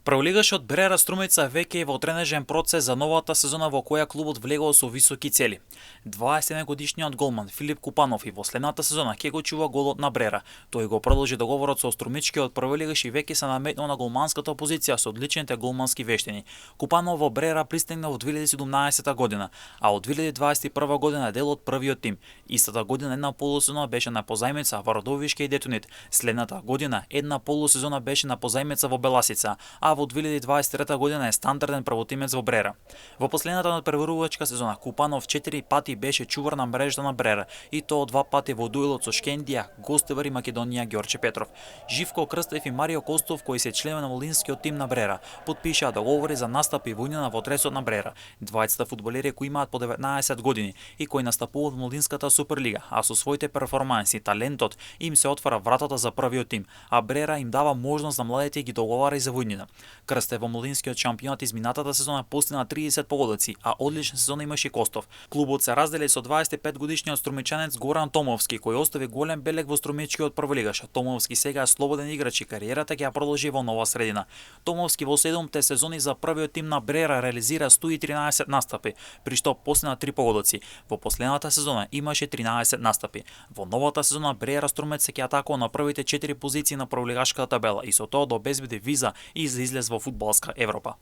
Прволигашот Брера Струмица веќе е во тренежен процес за новата сезона во која клубот влегол со високи цели. 21-годишниот голман Филип Купанов и во следната сезона ќе го чува голот на Брера. Тој го продолжи договорот со струмичкиот прволигаш и веќе се наметнал на голманската позиција со одличните голмански вештини. Купанов во Брера пристигна во 2017 година, а од 2021 година е дел од првиот тим. Истата година една полусезона беше на позајмица во Радовишке и Детонит. Следната година една полусезона беше на позајмица во Беласица, а во 2023 година е стандарден правотимец во Брера. Во последната надпреварувачка сезона Купанов 4 пати беше чувар на мрежата на Брера, и тоа 2 пати во дуелот со Шкендија, гостевар и Македонија Ѓорче Петров. Живко Крстев и Марио Костов, кои се членови на волинскиот тим на Брера, потпишаа договори за настапи во иднина во тресот на Брера. Двајцата фудбалери кои имаат по 19 години и кои настапуваат во Молдинската Суперлига, а со своите перформанси и талентот им се отвара вратата за првиот тим, а Брера им дава можност на младите и ги договара и за војнина. Крстев во Молдинскиот шампионат изминатата сезона постигна 30 погодици, а одлична сезона имаше и Костов. Клубот се раздели со 25-годишниот струмичанец Горан Томовски, кој остави голем белег во струмичкиот прволигаш. Томовски сега е слободен играч и кариерата ќе ја продолжи во нова средина. Томовски во 7 сезони за првиот тим на Брера реализира 113 настапи, при што постигна 3 погодици. Во последната сезона имаше 13 настапи. Во новата сезона Брера Струмец ќе атакува на првите 4 позиции на прволигашката табела и со тоа да обезбеди виза и за излез во фудбалска Европа.